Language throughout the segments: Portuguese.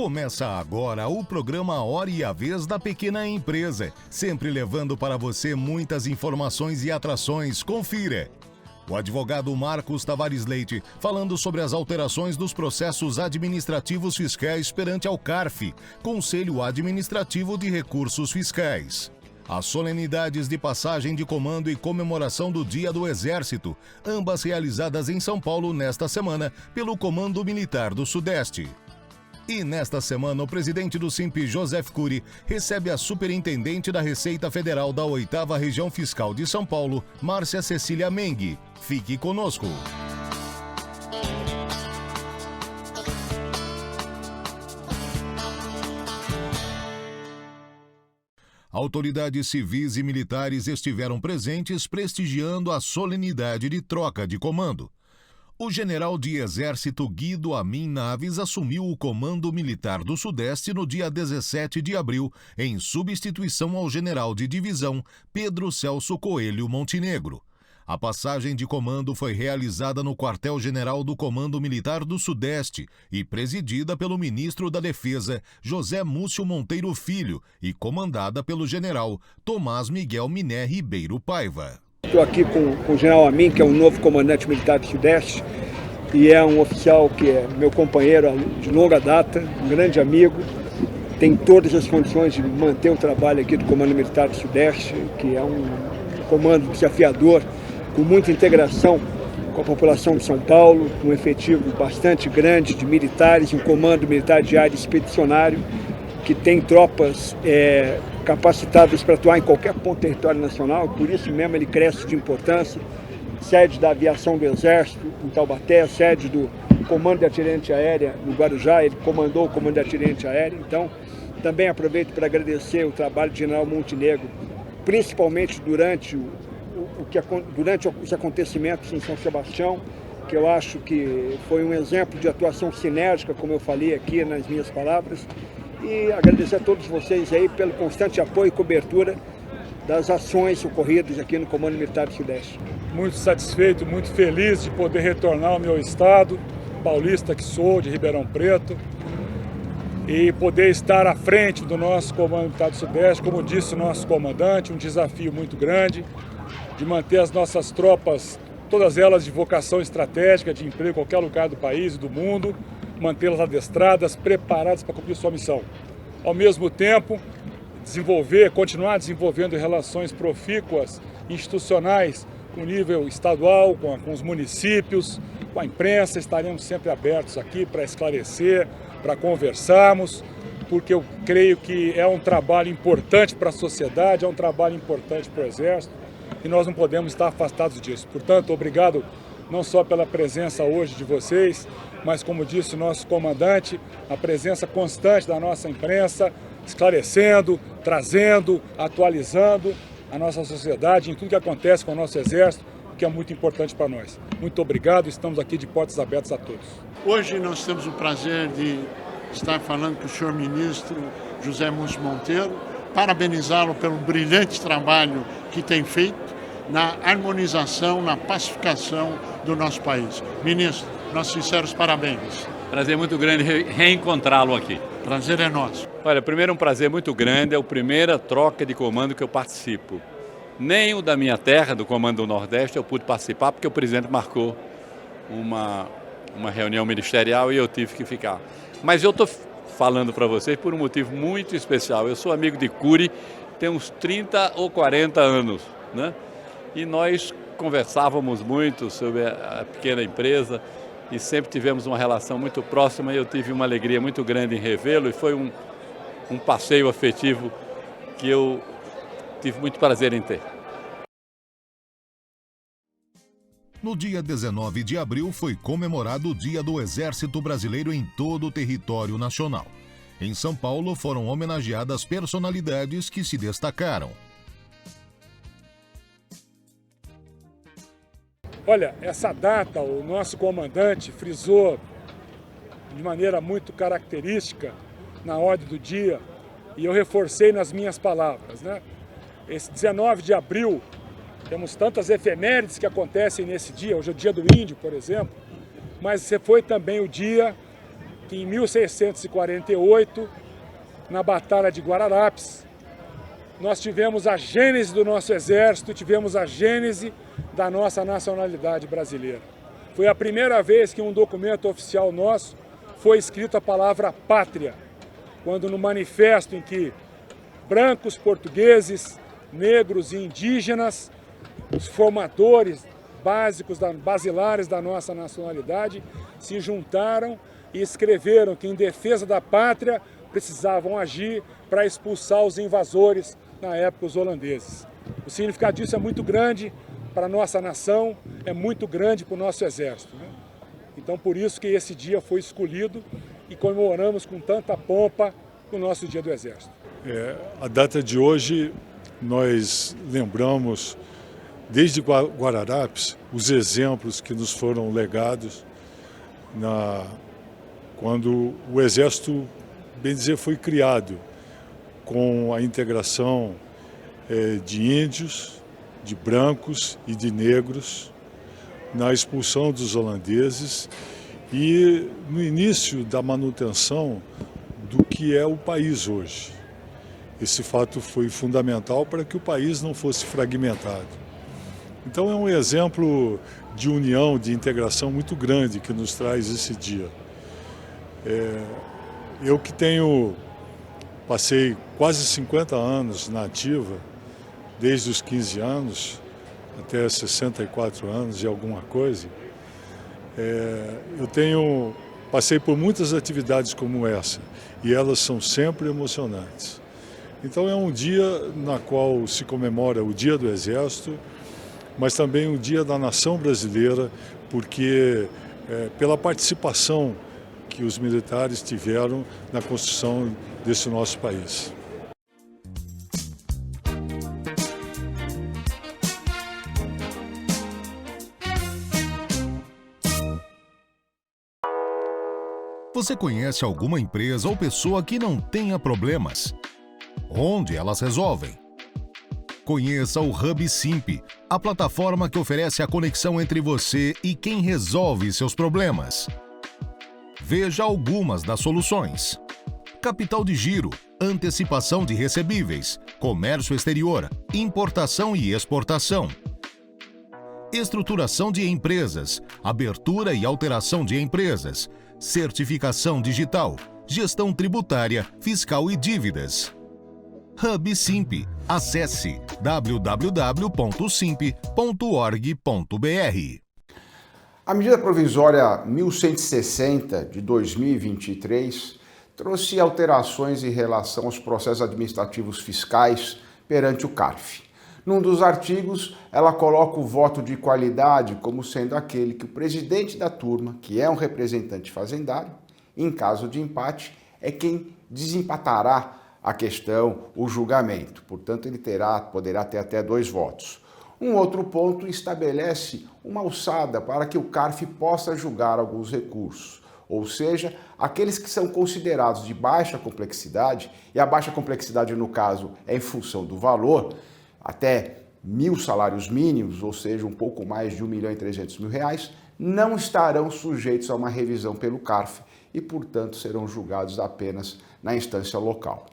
Começa agora o programa Hora e a Vez da Pequena Empresa, sempre levando para você muitas informações e atrações. Confira! O advogado Marcos Tavares Leite falando sobre as alterações dos processos administrativos fiscais perante ao CARF, Conselho Administrativo de Recursos Fiscais. As solenidades de passagem de comando e comemoração do Dia do Exército, ambas realizadas em São Paulo nesta semana pelo Comando Militar do Sudeste. E nesta semana, o presidente do SIMP, Joseph Cury, recebe a superintendente da Receita Federal da 8ª Região Fiscal de São Paulo, Márcia Cecília Meng. Fique conosco. Autoridades civis e militares estiveram presentes prestigiando a solenidade de troca de comando. O general de Exército Guido Amin Naves assumiu o Comando Militar do Sudeste no dia 17 de abril, em substituição ao general de divisão Pedro Celso Coelho Montenegro. A passagem de comando foi realizada no quartel-general do Comando Militar do Sudeste e presidida pelo ministro da Defesa, José Múcio Monteiro Filho, e comandada pelo general Tomás Miguel Miné Ribeiro Paiva. Estou aqui com o general Amin, que é o novo comandante militar do Sudeste, e é um oficial que é meu companheiro de longa data, um grande amigo, tem todas as condições de manter o trabalho aqui do Comando Militar do Sudeste, que é um comando desafiador, com muita integração com a população de São Paulo, com um efetivo bastante grande de militares, um comando militar de área expedicionário, que tem tropas capacitadas para atuar em qualquer ponto do território nacional, por isso mesmo ele cresce de importância, sede da aviação do Exército em Taubaté, sede do Comando de Artilharia Aérea no Guarujá, ele comandou o Comando de Artilharia Aérea, então também aproveito para agradecer o trabalho do general Montenegro, principalmente durante os acontecimentos em São Sebastião, que eu acho que foi um exemplo de atuação sinérgica, como eu falei aqui nas minhas palavras, e agradecer a todos vocês aí pelo constante apoio e cobertura das ações ocorridas aqui no Comando Militar do Sudeste. Muito satisfeito, muito feliz de poder retornar ao meu estado, paulista que sou, de Ribeirão Preto, e poder estar à frente do nosso Comando Militar do Sudeste, como disse o nosso comandante, um desafio muito grande, de manter as nossas tropas, todas elas de vocação estratégica, de emprego em qualquer lugar do país e do mundo, mantê-las adestradas, preparadas para cumprir sua missão. Ao mesmo tempo, continuar desenvolvendo relações profícuas, institucionais, com nível estadual, com os municípios, com a imprensa. Estaremos sempre abertos aqui para esclarecer, para conversarmos, porque eu creio que é um trabalho importante para a sociedade, é um trabalho importante para o Exército, e nós não podemos estar afastados disso. Portanto, obrigado não só pela presença hoje de vocês, mas, como disse o nosso comandante, a presença constante da nossa imprensa, esclarecendo, trazendo, atualizando a nossa sociedade em tudo que acontece com o nosso Exército, que é muito importante para nós. Muito obrigado, estamos aqui de portas abertas a todos. Hoje nós temos o prazer de estar falando com o senhor ministro José Múcio Monteiro, parabenizá-lo pelo brilhante trabalho que tem feito na harmonização, na pacificação do nosso país. Ministro, nossos sinceros parabéns. Prazer muito grande reencontrá-lo aqui. Prazer é nosso. Olha, primeiro um prazer muito grande, é a primeira troca de comando que eu participo. Nem o da minha terra, do Comando do Nordeste, eu pude participar porque o presidente marcou uma reunião ministerial e eu tive que ficar. Mas eu estou falando para vocês por um motivo muito especial. Eu sou amigo de Cury, tem uns 30 ou 40 anos, né? E nós conversávamos muito sobre a pequena empresa e sempre tivemos uma relação muito próxima, e eu tive uma alegria muito grande em revê-lo, e foi um passeio afetivo que eu tive muito prazer em ter. No dia 19 de abril foi comemorado o Dia do Exército Brasileiro em todo o território nacional. Em São Paulo foram homenageadas personalidades que se destacaram. Olha, essa data o nosso comandante frisou de maneira muito característica na ordem do dia, e eu reforcei nas minhas palavras, né? Esse 19 de abril, temos tantas efemérides que acontecem nesse dia, hoje é o dia do índio, por exemplo, mas foi também o dia que em 1648, na Batalha de Guararapes, nós tivemos a gênese do nosso exército, tivemos a gênese da nossa nacionalidade brasileira. Foi a primeira vez que um documento oficial nosso foi escrito a palavra pátria, quando no manifesto em que brancos, portugueses, negros e indígenas, os formadores básicos, basilares da nossa nacionalidade, se juntaram e escreveram que em defesa da pátria precisavam agir para expulsar os invasores, na época os holandeses. O significado disso é muito grande para a nossa nação, é muito grande para o nosso exército, né? Então por isso que esse dia foi escolhido e comemoramos com tanta pompa o nosso Dia do Exército. A data de hoje nós lembramos, desde Guararapes, os exemplos que nos foram legados quando o Exército, bem dizer, foi criado com a integração de índios, de brancos e de negros, na expulsão dos holandeses e no início da manutenção do que é o país hoje. Esse fato foi fundamental para que o país não fosse fragmentado. Então é um exemplo de união, de integração muito grande que nos traz esse dia. Eu que passei quase 50 anos na ativa, desde os 15 anos até 64 anos e alguma coisa, passei por muitas atividades como essa e elas são sempre emocionantes. Então é um dia na qual se comemora o Dia do Exército, mas também o Dia da Nação Brasileira, porque pela participação que os militares tiveram na construção desse nosso país. Você conhece alguma empresa ou pessoa que não tenha problemas? Onde elas resolvem? Conheça o Hub Simp, a plataforma que oferece a conexão entre você e quem resolve seus problemas. Veja algumas das soluções: capital de giro, antecipação de recebíveis, comércio exterior, importação e exportação, estruturação de empresas, abertura e alteração de empresas, certificação digital, gestão tributária, fiscal e dívidas. Hub Simp. Acesse www.simp.org.br. A medida provisória 1160 de 2023 trouxe alterações em relação aos processos administrativos fiscais perante o CARF. Num dos artigos, ela coloca o voto de qualidade como sendo aquele que o presidente da turma, que é um representante fazendário, em caso de empate, é quem desempatará a questão, o julgamento. Portanto, ele poderá ter até 2 votos. Um outro ponto estabelece uma alçada para que o CARF possa julgar alguns recursos, ou seja, aqueles que são considerados de baixa complexidade, e a baixa complexidade, no caso, é em função do valor, até 1.000 salários mínimos, ou seja, um pouco mais de R$1.300.000, não estarão sujeitos a uma revisão pelo CARF e, portanto, serão julgados apenas na instância local.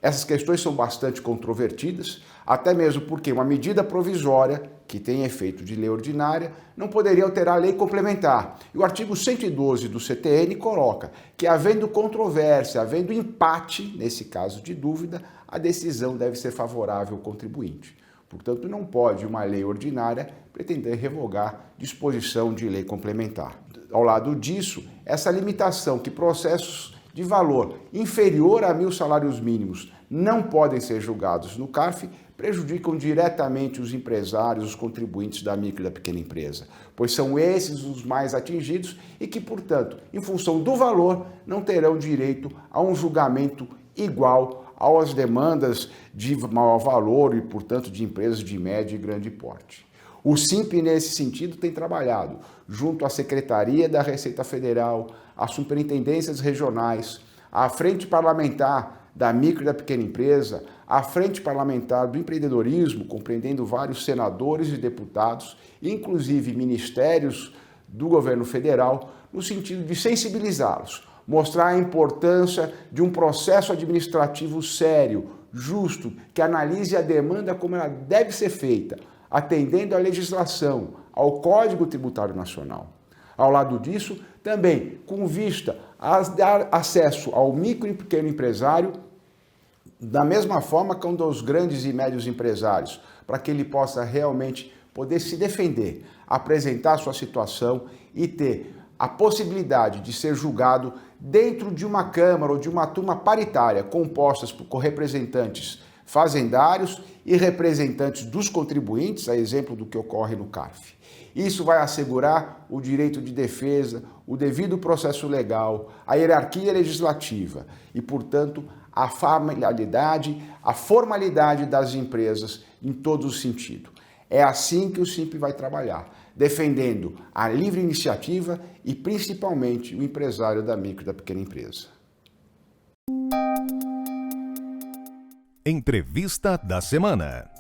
Essas questões são bastante controvertidas, até mesmo porque uma medida provisória, que tem efeito de lei ordinária, não poderia alterar a lei complementar. E o artigo 112 do CTN coloca que, havendo controvérsia, havendo empate, nesse caso de dúvida, a decisão deve ser favorável ao contribuinte. Portanto, não pode uma lei ordinária pretender revogar disposição de lei complementar. Ao lado disso, essa limitação que processos de valor inferior a 1.000 salários mínimos não podem ser julgados no CARF, prejudicam diretamente os empresários, os contribuintes da micro e da pequena empresa, pois são esses os mais atingidos e que, portanto, em função do valor, não terão direito a um julgamento igual às demandas de maior valor e, portanto, de empresas de médio e grande porte. O Simp, nesse sentido, tem trabalhado junto à Secretaria da Receita Federal, às superintendências regionais, à Frente Parlamentar da Micro e da Pequena Empresa, à Frente Parlamentar do Empreendedorismo, compreendendo vários senadores e deputados, inclusive ministérios do governo federal, no sentido de sensibilizá-los, mostrar a importância de um processo administrativo sério, justo, que analise a demanda como ela deve ser feita, atendendo à legislação, ao Código Tributário Nacional. Ao lado disso, também com vista a dar acesso ao micro e pequeno empresário, da mesma forma que um dos grandes e médios empresários, para que ele possa realmente poder se defender, apresentar sua situação e ter a possibilidade de ser julgado dentro de uma Câmara ou de uma turma paritária compostas por representantes fazendários e representantes dos contribuintes, a exemplo do que ocorre no CARF. Isso vai assegurar o direito de defesa, o devido processo legal, a hierarquia legislativa e, portanto, a familiaridade, a formalidade das empresas em todo o sentido. É assim que o SINP vai trabalhar, defendendo a livre iniciativa e principalmente o empresário da micro e da pequena empresa. Entrevista da semana.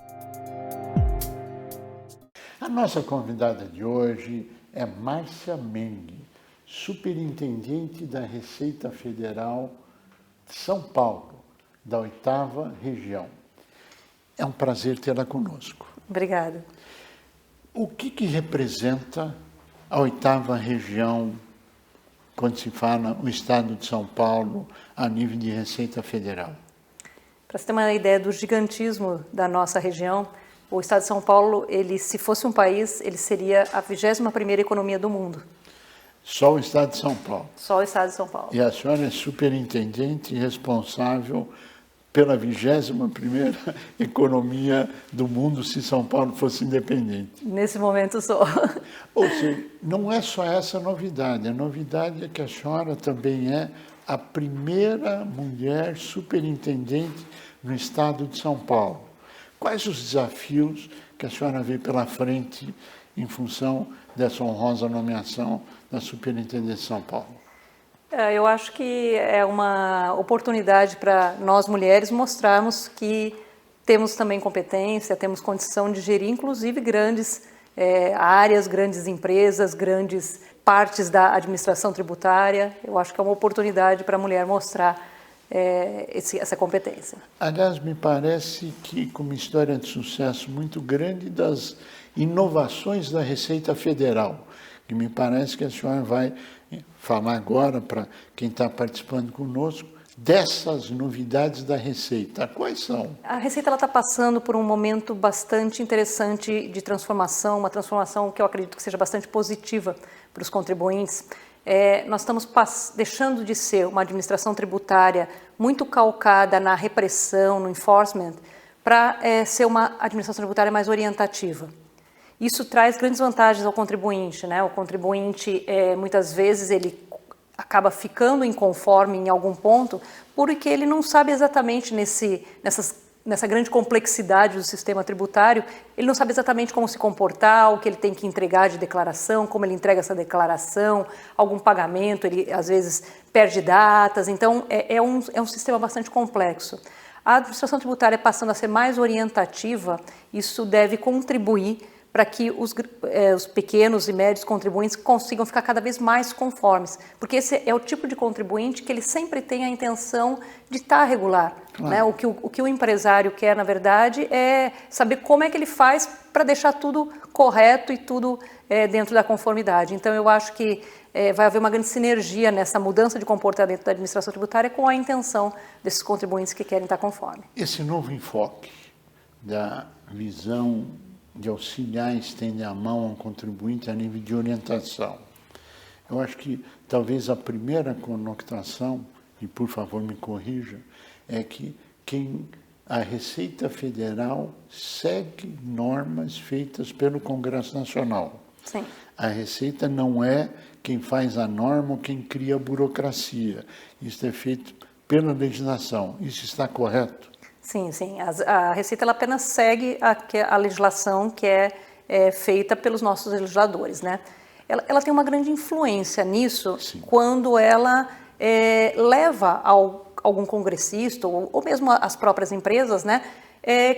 A nossa convidada de hoje é Márcia Meng, superintendente da Receita Federal de São Paulo, da 8ª Região. É um prazer tê-la conosco. Obrigada. O que representa a 8ª Região quando se fala o Estado de São Paulo a nível de Receita Federal? Para você ter uma ideia do gigantismo da nossa região, o Estado de São Paulo, se fosse um país, ele seria a 21ª economia do mundo. Só o Estado de São Paulo? Só o Estado de São Paulo. E a senhora é superintendente responsável pela 21ª economia do mundo se São Paulo fosse independente. Nesse momento sou. Ou seja, não é só essa novidade. A novidade é que a senhora também é a primeira mulher superintendente no Estado de São Paulo. Quais os desafios que a senhora vê pela frente em função dessa honrosa nomeação da Superintendência de São Paulo? Eu acho que é uma oportunidade para nós mulheres mostrarmos que temos também competência, temos condição de gerir, inclusive, grandes áreas, grandes empresas, grandes partes da administração tributária. Eu acho que é uma oportunidade para a mulher mostrar essa competência. Aliás, me parece que com uma história de sucesso muito grande das inovações da Receita Federal, que me parece que a senhora vai falar agora para quem está participando conosco dessas novidades da Receita. Quais são? A Receita está passando por um momento bastante interessante de transformação, uma transformação que eu acredito que seja bastante positiva para os contribuintes. Nós estamos deixando de ser uma administração tributária muito calcada na repressão, no enforcement, para ser uma administração tributária mais orientativa. Isso traz grandes vantagens ao contribuinte, né? O contribuinte, muitas vezes, ele acaba ficando inconforme em algum ponto, porque ele não sabe exatamente nessa grande complexidade do sistema tributário, ele não sabe exatamente como se comportar, o que ele tem que entregar de declaração, como ele entrega essa declaração, algum pagamento, ele às vezes perde datas, então é um sistema bastante complexo. A administração tributária passando a ser mais orientativa, isso deve contribuir para que os pequenos e médios contribuintes consigam ficar cada vez mais conformes, porque esse é o tipo de contribuinte que ele sempre tem a intenção de estar regular. Claro. Né? O que o empresário quer, na verdade, é saber como é que ele faz para deixar tudo correto e tudo dentro da conformidade. Então, eu acho que vai haver uma grande sinergia nessa mudança de comportamento da administração tributária com a intenção desses contribuintes que querem estar conforme. Esse novo enfoque da visão de auxiliar e estender a mão a um contribuinte a nível de orientação. Eu acho que talvez a primeira conotação, e por favor me corrija, é que a Receita Federal segue normas feitas pelo Congresso Nacional. Sim. A Receita não é quem faz a norma ou quem cria a burocracia. Isso é feito pela legislação. Isso está correto? Sim, sim. A Receita ela apenas segue a legislação que é feita pelos nossos legisladores, né? Ela tem uma grande influência nisso. Sim. Quando ela leva algum congressista ou mesmo as próprias empresas, né,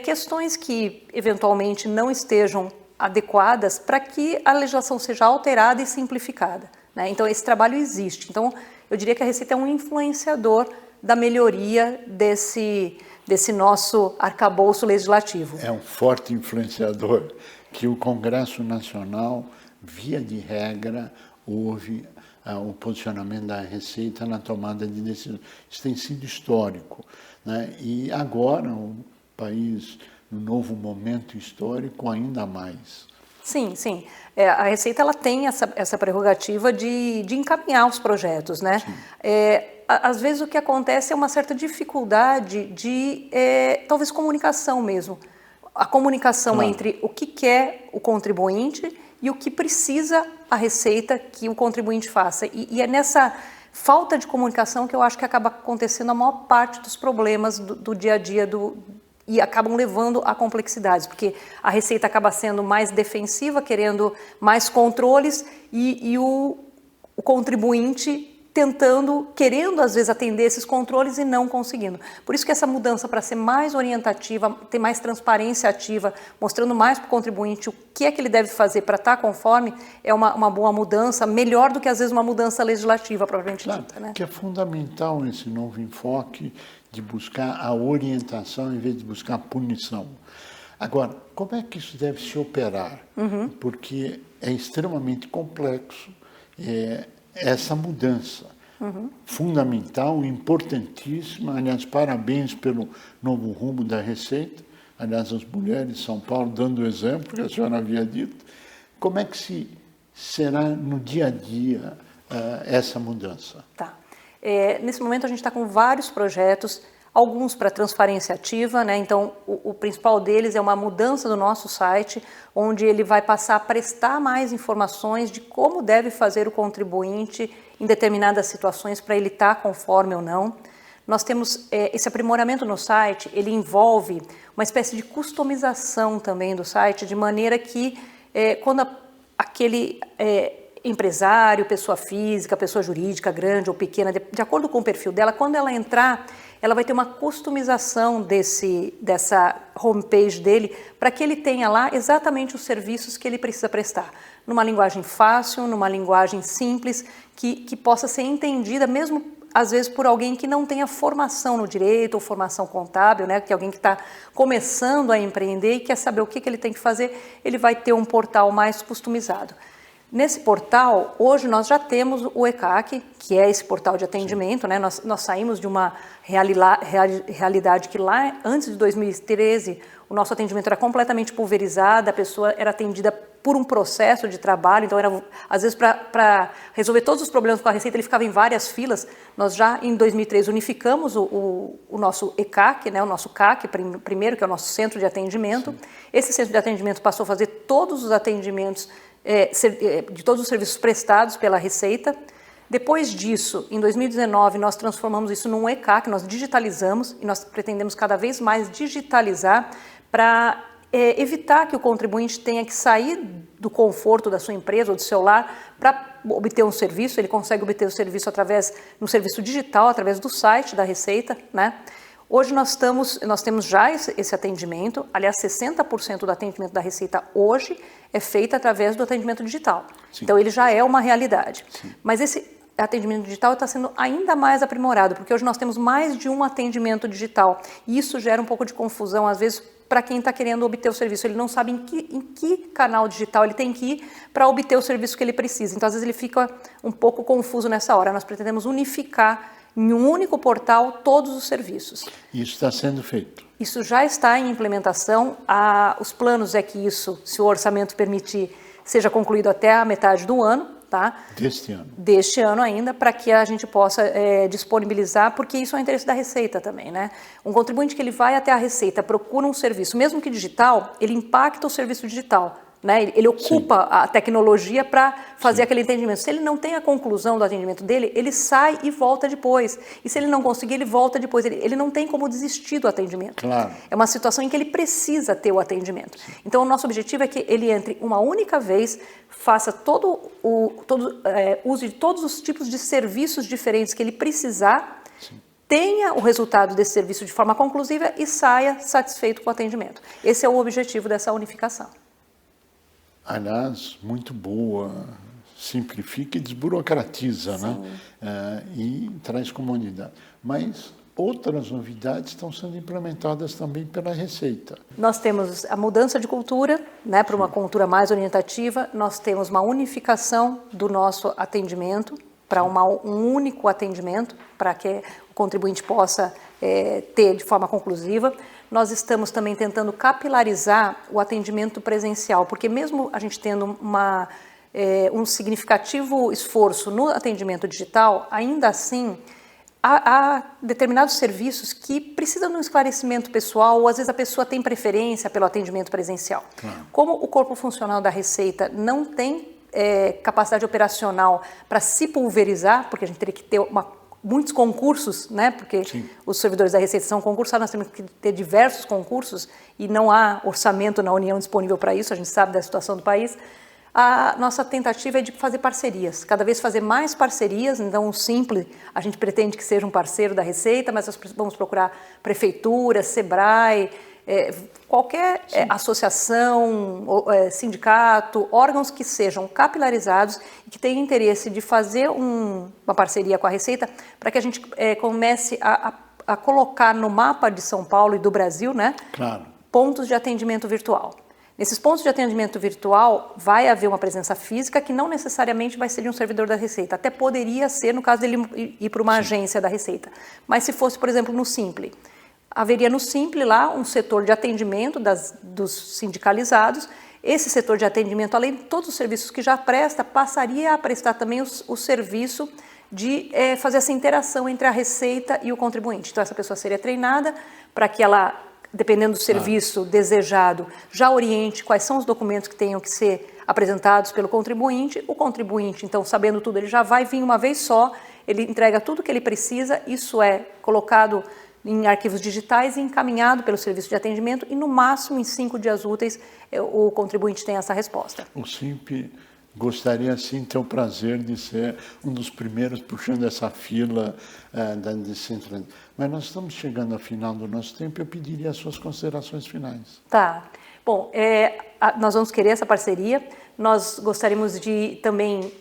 questões que eventualmente não estejam adequadas para que a legislação seja alterada e simplificada. né? Então, esse trabalho existe. Então, eu diria que a Receita é um influenciador da melhoria desse nosso arcabouço legislativo. É um forte influenciador que o Congresso Nacional, via de regra, houve o posicionamento da Receita na tomada de decisão. Isso tem sido histórico, né? E agora o país, no novo momento histórico, ainda mais. Sim, sim. A Receita ela tem essa prerrogativa de encaminhar os projetos, né? Às vezes o que acontece é uma certa dificuldade de, talvez, comunicação mesmo. A comunicação entre o que quer o contribuinte e o que precisa a Receita que o contribuinte faça. E é nessa falta de comunicação que eu acho que acaba acontecendo a maior parte dos problemas do dia a dia e acabam levando a complexidades, porque a Receita acaba sendo mais defensiva, querendo mais controles, e o contribuinte querendo às vezes atender esses controles e não conseguindo. Por isso que essa mudança para ser mais orientativa, ter mais transparência ativa, mostrando mais para o contribuinte o que é que ele deve fazer para estar conforme, é uma boa mudança, melhor do que às vezes uma mudança legislativa propriamente dita, né? Que é fundamental esse novo enfoque de buscar a orientação em vez de buscar a punição. Agora, como é que isso deve se operar? Porque é extremamente complexo essa mudança. Fundamental, importantíssima. Aliás, parabéns pelo novo rumo da Receita. Aliás, as mulheres de São Paulo dando o exemplo que a senhora havia dito. Como é que será no dia a dia essa mudança? Tá. Nesse momento a gente está com vários projetos, alguns para transparência ativa, né? Então o principal deles é uma mudança do nosso site, onde ele vai passar a prestar mais informações de como deve fazer o contribuinte em determinadas situações para ele estar conforme ou não. Nós temos esse aprimoramento no site, ele envolve uma espécie de customização também do site, de maneira que quando aquele empresário, pessoa física, pessoa jurídica, grande ou pequena, de acordo com o perfil dela, quando ela entrar, ela vai ter uma customização dessa homepage dele, para que ele tenha lá exatamente os serviços que ele precisa prestar, numa linguagem fácil, numa linguagem simples, que possa ser entendida mesmo às vezes por alguém que não tenha formação no direito ou formação contábil, né? Que é alguém que está começando a empreender e quer saber o que ele tem que fazer, ele vai ter um portal mais customizado. Nesse portal, hoje nós já temos o ECAC, que é esse portal de atendimento, né? Nós saímos de uma realidade que lá, antes de 2013, o nosso atendimento era completamente pulverizado, a pessoa era atendida por um processo de trabalho, então era, às vezes, para resolver todos os problemas com a Receita, ele ficava em várias filas. Nós já, em 2013, unificamos o nosso ECAC, né? O nosso CAC, primeiro, que é o nosso centro de atendimento. Sim. Esse centro de atendimento passou a fazer todos os atendimentos de todos os serviços prestados pela Receita. Depois disso, em 2019, nós transformamos isso num ECAC, nós digitalizamos e nós pretendemos cada vez mais digitalizar para evitar que o contribuinte tenha que sair do conforto da sua empresa ou do seu lar para obter um serviço. Ele consegue obter o serviço no serviço digital, através do site da Receita, né? Hoje nós temos já esse atendimento, aliás, 60% do atendimento da Receita hoje é feito através do atendimento digital. Sim. Então ele já é uma realidade. Sim. Mas esse atendimento digital está sendo ainda mais aprimorado, porque hoje nós temos mais de um atendimento digital. E isso gera um pouco de confusão, às vezes, para quem está querendo obter o serviço. Ele não sabe em que canal digital ele tem que ir para obter o serviço que ele precisa. Então, às vezes, ele fica um pouco confuso nessa hora. Nós pretendemos unificar em um único portal todos os serviços. Isso está sendo feito? Isso já está em implementação. Os planos é que isso, se o orçamento permitir, seja concluído até a metade do ano, tá? Deste ano. Deste ano ainda, para que a gente possa disponibilizar, porque isso é o interesse da Receita também, né? Um contribuinte que ele vai até a Receita, procura um serviço, mesmo que digital, ele impacta o serviço digital. Né? Ele ocupa a tecnologia para fazer aquele atendimento. Se ele não tem a conclusão do atendimento dele, ele sai e volta depois. E se ele não conseguir, ele volta depois. Ele não tem como desistir do atendimento. Claro. É uma situação em que ele precisa ter o atendimento. Sim. Então, o nosso objetivo é que ele entre uma única vez, faça use de todos os tipos de serviços diferentes que ele precisar, sim, tenha o resultado desse serviço de forma conclusiva e saia satisfeito com o atendimento. Esse é o objetivo dessa unificação. Aliás, muito boa, simplifica e desburocratiza, né? E traz comodidade. Mas outras novidades estão sendo implementadas também pela Receita. Nós temos a mudança de cultura, né, para uma cultura mais orientativa. Nós temos uma unificação do nosso atendimento para um único atendimento, para que o contribuinte possa ter de forma conclusiva. Nós estamos também tentando capilarizar o atendimento presencial, porque mesmo a gente tendo um significativo esforço no atendimento digital, ainda assim há determinados serviços que precisam de um esclarecimento pessoal, ou às vezes a pessoa tem preferência pelo atendimento presencial. Claro. Como o corpo funcional da Receita não tem capacidade operacional para se pulverizar, porque a gente teria que ter muitos concursos, né? Porque Sim. Os servidores da Receita são concursados, nós temos que ter diversos concursos e não há orçamento na União disponível para isso, a gente sabe da situação do país. A nossa tentativa é de fazer parcerias, cada vez fazer mais parcerias. Então o Simpli, a gente pretende que seja um parceiro da Receita, mas nós vamos procurar prefeitura, SEBRAE, qualquer associação, sindicato, órgãos que sejam capilarizados e que tenham interesse de fazer uma parceria com a Receita para que a gente comece a colocar no mapa de São Paulo e do Brasil, né, claro, pontos de atendimento virtual. Nesses pontos de atendimento virtual vai haver uma presença física que não necessariamente vai ser de um servidor da Receita. Até poderia ser no caso dele ir para uma Sim. agência da Receita. Mas se fosse, por exemplo, no Simpli, haveria no Simpli lá um setor de atendimento dos sindicalizados. Esse setor de atendimento, além de todos os serviços que já presta, passaria a prestar também o serviço de fazer essa interação entre a Receita e o contribuinte. Então essa pessoa seria treinada para que ela, dependendo do serviço desejado, já oriente quais são os documentos que tenham que ser apresentados pelo contribuinte. O contribuinte, então, sabendo tudo, ele já vai vir uma vez só, ele entrega tudo o que ele precisa, isso é colocado em arquivos digitais e encaminhado pelo serviço de atendimento e, no máximo, em 5 dias úteis, o contribuinte tem essa resposta. O Simpli gostaria, sim, ter o prazer de ser um dos primeiros puxando essa fila da descentralização. Mas nós estamos chegando ao final do nosso tempo e eu pediria as suas considerações finais. Tá. Bom, nós vamos querer essa parceria. Nós gostaríamos de também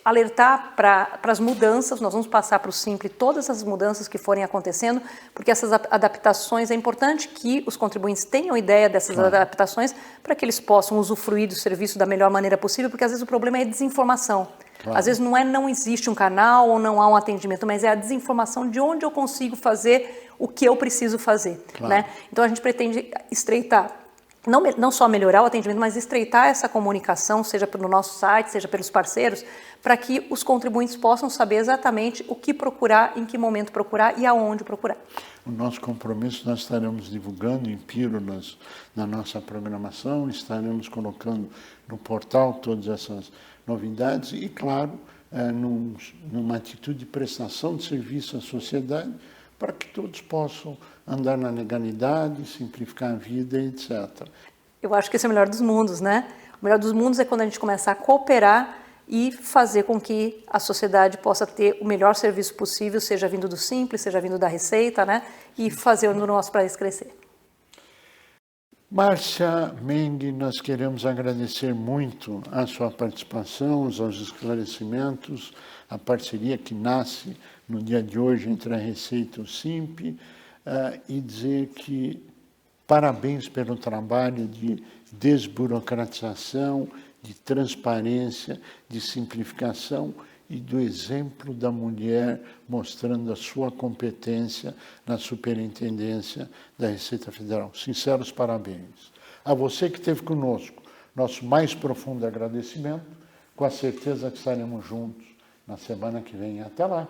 alertar para as mudanças. Nós vamos passar para o Simpli todas as mudanças que forem acontecendo, porque essas adaptações, é importante que os contribuintes tenham ideia dessas claro. Adaptações para que eles possam usufruir do serviço da melhor maneira possível, porque às vezes o problema é desinformação. Claro. Às vezes não existe um canal ou não há um atendimento, mas é a desinformação de onde eu consigo fazer o que eu preciso fazer. Claro. Né? Então a gente pretende estreitar, não só melhorar o atendimento, mas estreitar essa comunicação, seja pelo nosso site, seja pelos parceiros, para que os contribuintes possam saber exatamente o que procurar, em que momento procurar e aonde procurar. O nosso compromisso, nós estaremos divulgando em pílulas na nossa programação, estaremos colocando no portal todas essas novidades e, claro, numa atitude de prestação de serviço à sociedade, para que todos possam andar na legalidade, simplificar a vida, etc. Eu acho que esse é o melhor dos mundos, né? O melhor dos mundos é quando a gente começar a cooperar e fazer com que a sociedade possa ter o melhor serviço possível, seja vindo do Simpli, seja vindo da Receita, né? E fazer o nosso país crescer. Márcia Meng, nós queremos agradecer muito a sua participação, os esclarecimentos, a parceria que nasce no dia de hoje entre a Receita e o Simpli, e dizer que parabéns pelo trabalho de desburocratização, de transparência, de simplificação e do exemplo da mulher mostrando a sua competência na superintendência da Receita Federal. Sinceros parabéns. A você que esteve conosco, nosso mais profundo agradecimento, com a certeza que estaremos juntos na semana que vem. Até lá!